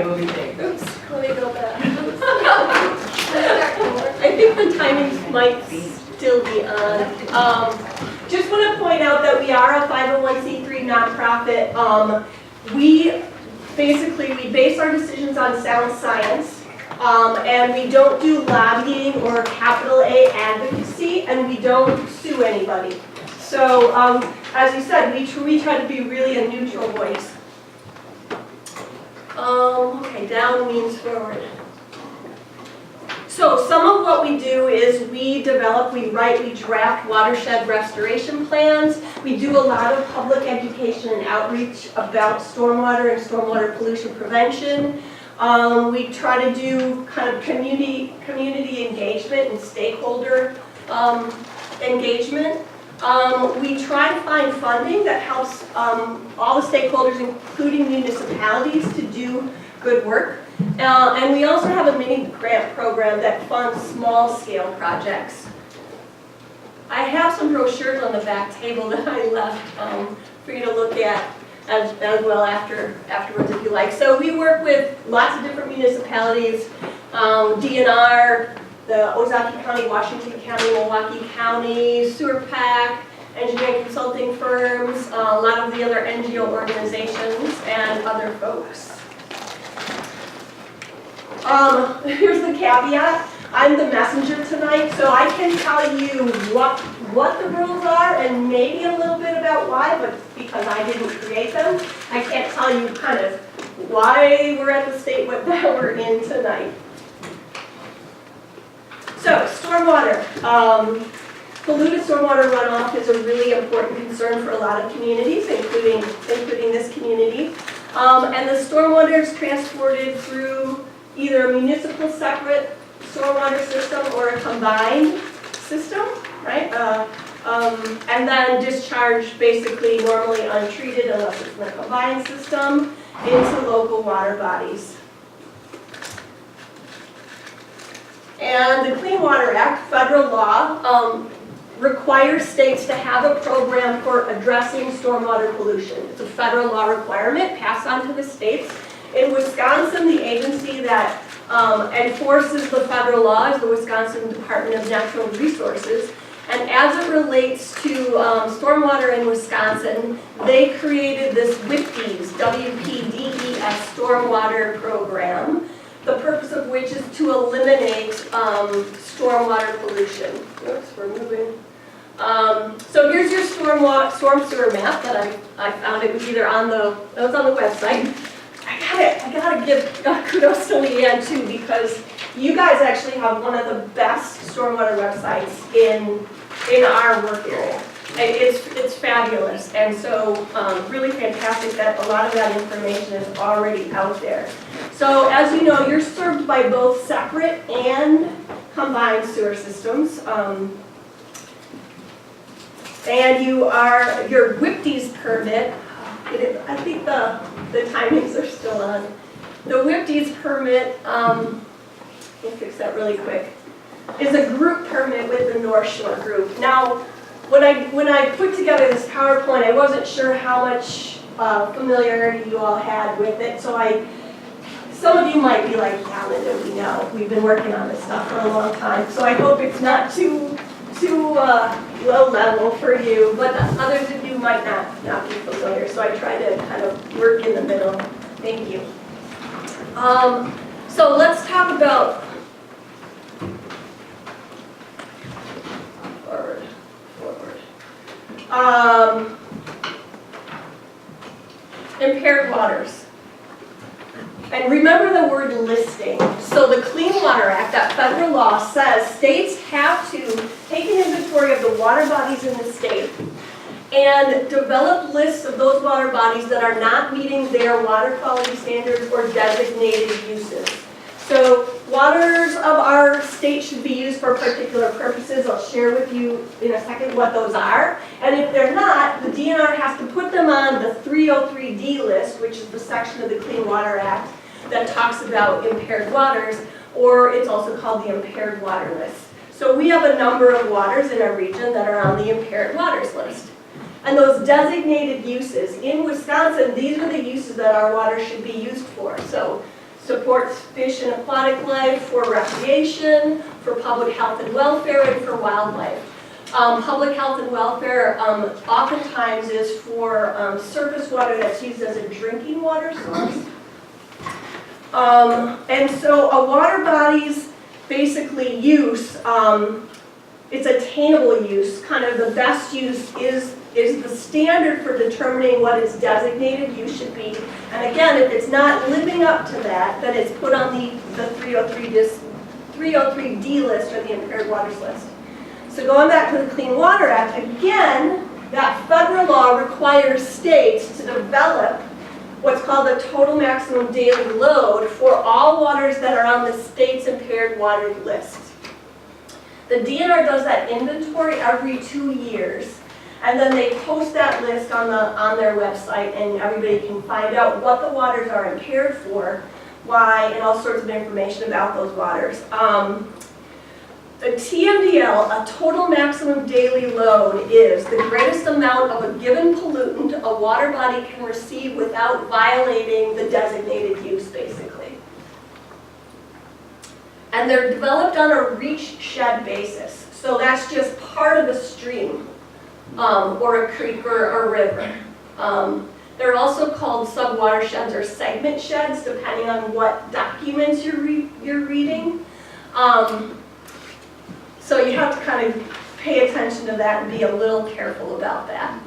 what we think. Oops, let me go back. I think the timing might still be on. Just want to point out that we are a 501c3 nonprofit. We base our decisions on sound science, and we don't do lobbying or capital A advocacy, and we don't sue anybody. So, as you said, we try to be really a neutral voice. Okay, down means forward. So some of what we do is we develop, we draft watershed restoration plans. We do a lot of public education and outreach about stormwater and stormwater pollution prevention. We try to do kind of community engagement and stakeholder engagement. We try to find funding that helps all the stakeholders, including municipalities, to do good work. And we also have a mini grant program that funds small-scale projects. I have some brochures on the back table that I left for you to look at as well afterwards if you like. So we work with lots of different municipalities, DNR, the Ozaukee County, Washington County, Milwaukee County, Sewer PAC, engineering consulting firms, a lot of the other NGO organizations, and other folks. Here's the caveat. I'm the messenger tonight, so I can tell you what the rules are and maybe a little bit about why, but because I didn't create them, I can't tell you kind of why we're at the state that we're in tonight. So, stormwater. Polluted stormwater runoff is a really important concern for a lot of communities, including this community. And the stormwater is transported through either a municipal separate stormwater system or a combined system, right? And then discharged basically normally untreated unless it's in a combined system into local water bodies. And the Clean Water Act, federal law, requires states to have a program for addressing stormwater pollution. It's a federal law requirement passed on to the states. In Wisconsin, the agency that enforces the federal law is the Wisconsin Department of Natural Resources. And as it relates to stormwater in Wisconsin, they created this WPDES, WPDES stormwater program, the purpose of which is to eliminate stormwater pollution. Oops, we're moving. So here's your storm sewer map that I found. It was either on the website. I gotta give kudos to Leanne too, because you guys actually have one of the best stormwater websites in our work area. It's fabulous, and so really fantastic that a lot of that information is already out there. So as you know, you're served by both separate and combined sewer systems. And your WPDES permit, I think the timings are still on. The WPDES permit, we'll fix that really quick, is a group permit with the North Shore group. Now, when I put together this PowerPoint, I wasn't sure how much familiarity you all had with it, so some of you might be like, yeah, Linda, we know. We've been working on this stuff for a long time, so I hope it's not too low level for you, but others of you might not be familiar, so I try to kind of work in the middle. Thank you. So let's talk about forward. Impaired waters. And remember the word listing. So the Clean Water Act, that federal law, says states have to take an inventory of the water bodies in the state and develop lists of those water bodies that are not meeting their water quality standards or designated uses. So waters of our state should be used for particular purposes. I'll share with you in a second what those are. And if they're not, the DNR has to put them on the 303D list, which is the section of the Clean Water Act that talks about impaired waters, or it's also called the impaired water list. So we have a number of waters in our region that are on the impaired waters list. And those designated uses, in Wisconsin, these are the uses that our water should be used for. So supports fish and aquatic life for recreation, for public health and welfare, and for wildlife. Public health and welfare oftentimes is for surface water that's used as a drinking water source. And so a water body's basically use, it's attainable use, kind of the best use is the standard for determining what its designated use should be. And again, if it's not living up to that, then it's put on the 303D list or the impaired waters list. So going back to the Clean Water Act, again, that federal law requires states to develop what's called the total maximum daily load for all waters that are on the state's impaired water list. The DNR does that inventory every 2 years, and then they post that list on their website, and everybody can find out what the waters are impaired for, why, and all sorts of information about those waters. The TMDL, a total maximum daily load, is the greatest amount of a given pollutant a water body can receive without violating the designated use, basically. And they're developed on a reach shed basis. So that's just part of a stream, or a creek or a river. They're also called sub-watersheds or segment sheds, depending on what documents you're reading. So you have to kind of pay attention to that and be a little careful about that.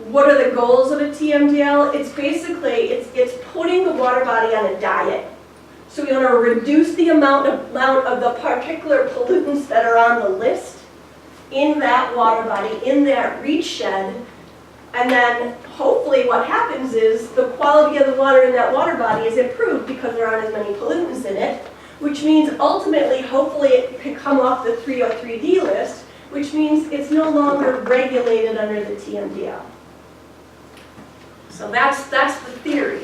What are the goals of a TMDL? It's basically, it's putting the water body on a diet. So we want to reduce the amount of the particular pollutants that are on the list in that water body, in that reach shed, and then hopefully what happens is the quality of the water in that water body is improved because there aren't as many pollutants in it, which means ultimately, hopefully it can come off the 303D list, which means it's no longer regulated under the TMDL. So that's the theory.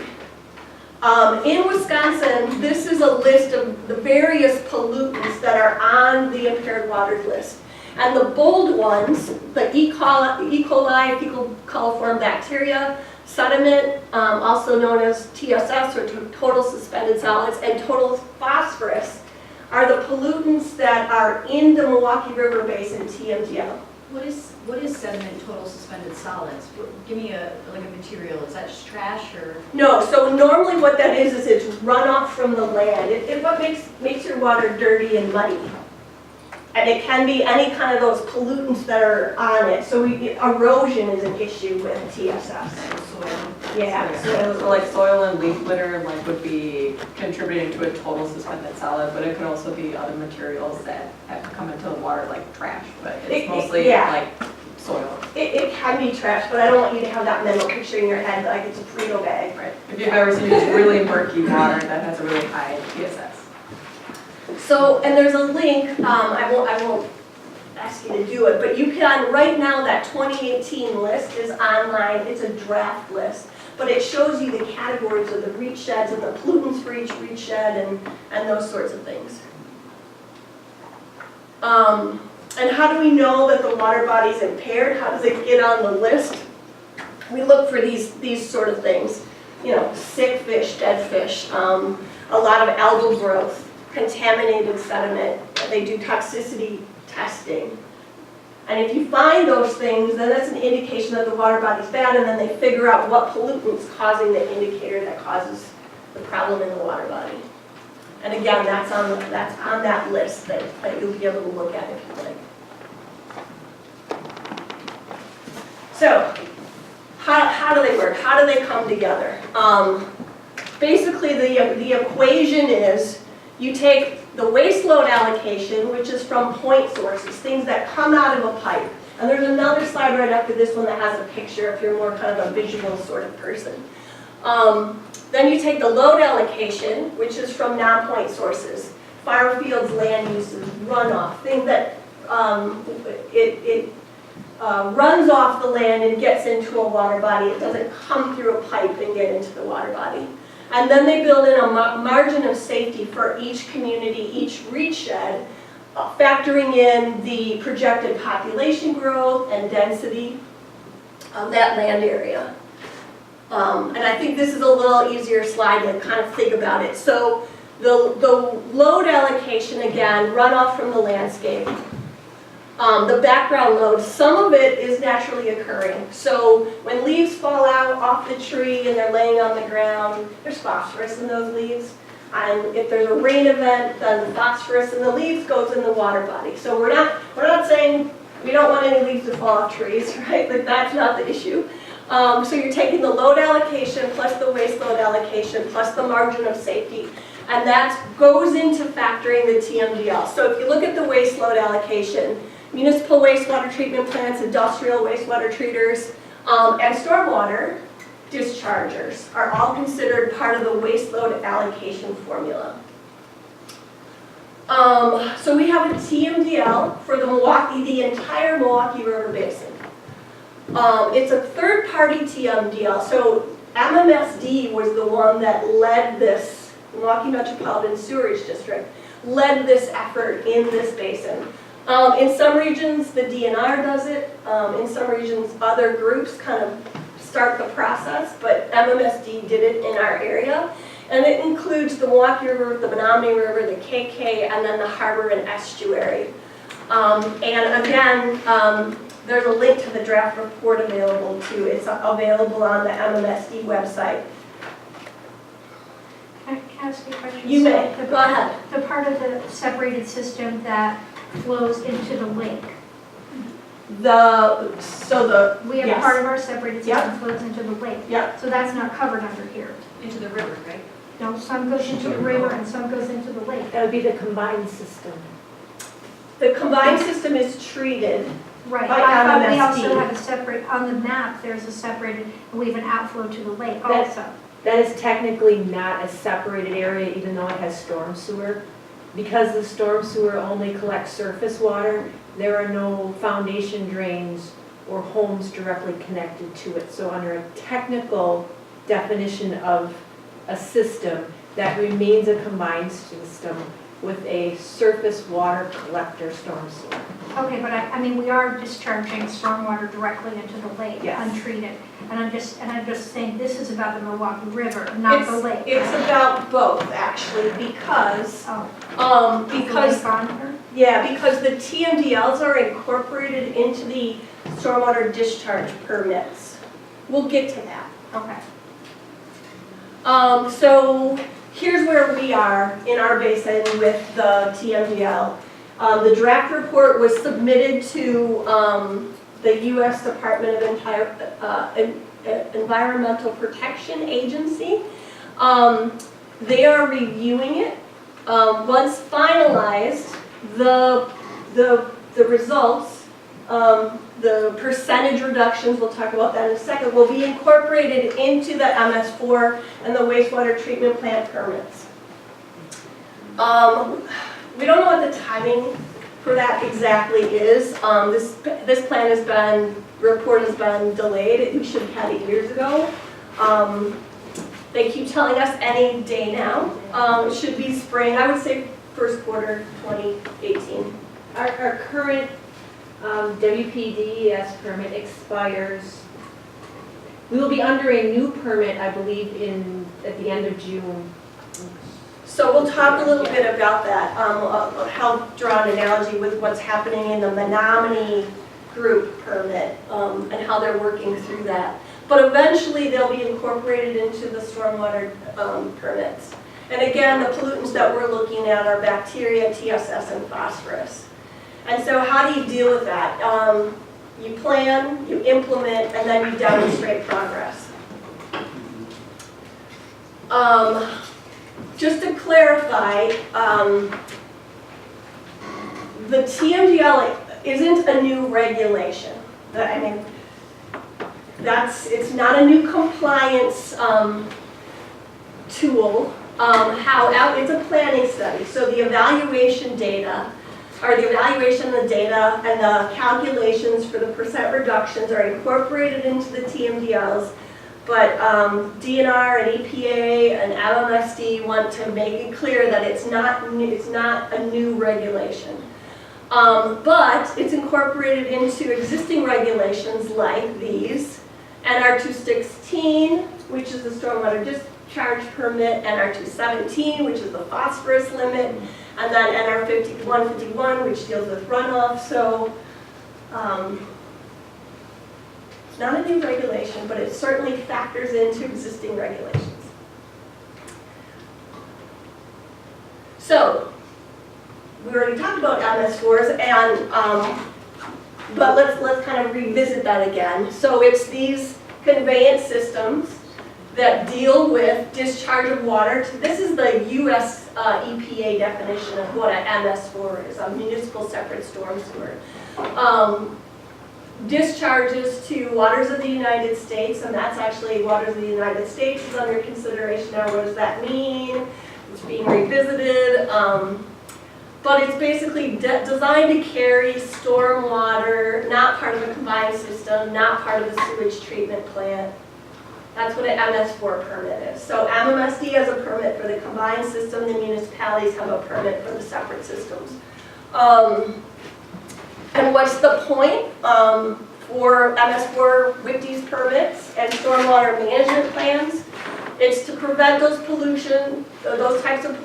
In Wisconsin, this is a list of the various pollutants that are on the impaired waters list. And the bold ones, the E. coli, fecal coliform bacteria, sediment, also known as TSS or total suspended solids, and total phosphorus are the pollutants that are in the Milwaukee River Basin TMDL. What is sediment total suspended solids? Give me a material. Is that just trash or? No, so normally what that is it's runoff from the land. It what makes your water dirty and muddy. And it can be any kind of those pollutants that are on it. So erosion is an issue with TSS. Soil. Yeah. So like soil and leaf litter would be contributing to a total suspended solid, but it could also be other materials that have come into the water like trash, but it's mostly like soil. It can be trash, but I don't want you to have that mental picture in your head like it's a Frito bag. Right. If you've ever seen this really murky water that has a really high TSS. So, and there's a link, I won't ask you to do it, but you can, right now that 2018 list is online, it's a draft list, but it shows you the categories of the reach sheds and the pollutants for each reach shed and those sorts of things. And how do we know that the water body is impaired? How does it get on the list? We look for these sort of things, you know, sick fish, dead fish, a lot of algal growth, contaminated sediment. They do toxicity testing. And if you find those things, then that's an indication that the water body's bad, and then they figure out what pollutant's causing the indicator that causes the problem in the water body. And again, that's on that list that you'll be able to look at if you like. So, how do they work? How do they come together? Basically, the equation is you take the waste load allocation, which is from point sources, things that come out of a pipe. And there's another slide right after this one that has a picture if you're more kind of a visual sort of person. Then you take the load allocation, which is from non-point sources, farm fields, land uses, runoff, things that runs off the land and gets into a water body. It doesn't come through a pipe and get into the water body. And then they build in a margin of safety for each community, each reach shed, factoring in the projected population growth and density of that land area. And I think this is a little easier slide to kind of think about it. So the load allocation, again, runoff from the landscape. The background load, some of it is naturally occurring. So when leaves fall out off the tree and they're laying on the ground, there's phosphorus in those leaves. And if there's a rain event, then the phosphorus in the leaves goes in the water body. So we're not saying we don't want any leaves to fall off trees, right? Like that's not the issue. So you're taking the load allocation plus the waste load allocation plus the margin of safety. And that goes into factoring the TMDL. So if you look at the waste load allocation, municipal wastewater treatment plants, industrial wastewater treaters, and stormwater dischargers are all considered part of the waste load allocation formula. So we have a TMDL for the entire Milwaukee River Basin. It's a third-party TMDL, so MMSD was the one that led this, Milwaukee Metropolitan Sewerage District, led this effort in this basin. In some regions, the DNR does it. In some regions, other groups kind of start the process, but MMSD did it in our area. And it includes the Milwaukee River, the Menominee River, the KK, and then the harbor and estuary. And again, there's a link to the draft report available too. It's available on the MMSD website. Can I ask you a question? You may. So Go ahead. The part of the separated system that flows into the lake. We have yes. part of our separated system Yep. flows into the lake. Yep. So that's not covered under here. Into the river, right? No, some goes into the river and some goes into the lake. That would be the combined system. The combined system is treated. Right, By I thought we MMSD. also have a separate, on the map, there's a separated, and we have an outflow to the lake That's- also. That is technically not a separated area, even though it has storm sewer. Because the storm sewer only collects surface water, there are no foundation drains or homes directly connected to it. So under a technical definition of a system, that remains a combined system with a surface water collector storm sewer. Okay, but I mean, we are discharging stormwater directly into the lake, Yes. untreated. And I'm just saying, this is about the Milwaukee River, not the lake. It's about both, actually, because, Oh, because is the lake on here? yeah, because the TMDLs are incorporated into the stormwater discharge permits. We'll get to that. Okay. So here's where we are in our basin with the TMDL. The draft report was submitted to the U.S. Department of Environmental Protection Agency. They are reviewing it. Once finalized, the results, the percentage reductions, we'll talk about that in a second, will be incorporated into the MS4 and the wastewater treatment plant permits. We don't know what the timing for that exactly is. This plan has been, report has been delayed. We should have had it years ago. They keep telling us any day now. It should be spring, I would say first quarter 2018. Our current WPDES permit expires. We will be under a new permit, I believe, at the end of June. So we'll talk a little bit about that. I'll help draw an analogy with what's happening in the Menominee group permit and how they're working through that. But eventually they'll be incorporated into the stormwater permits. And again, the pollutants that we're looking at are bacteria, TSS, and phosphorus. And so how do you deal with that? You plan, you implement, and then you demonstrate progress. Just to clarify, the TMDL isn't a new regulation. I mean, it's not a new compliance tool. It's a planning study. So the evaluation data, or the evaluation of the data and the calculations for the percent reductions are incorporated into the TMDLs. But DNR and EPA and LMSD want to make it clear that it's not a new regulation. But it's incorporated into existing regulations like these, NR 216, which is the stormwater discharge permit, NR 217, which is the phosphorus limit, and then NR 151, which deals with runoff. So it's not a new regulation, but it certainly factors into existing regulations. So we already talked about MS4s, and but let's kind of revisit that again. So it's these conveyance systems that deal with discharge of water. This is the U.S. EPA definition of what an MS4 is, a municipal separate storm sewer. Discharges to waters of the United States, and that's actually waters of the United States is under consideration now. What does that mean? It's being revisited. But it's basically designed to carry storm water, not part of a combined system, not part of the sewage treatment plant. That's what an MS4 permit is. So MMSD has a permit for the combined system, the municipalities have a permit for the separate systems. And what's the point for MS4 with these permits and stormwater management plans? It's to prevent those types of pollution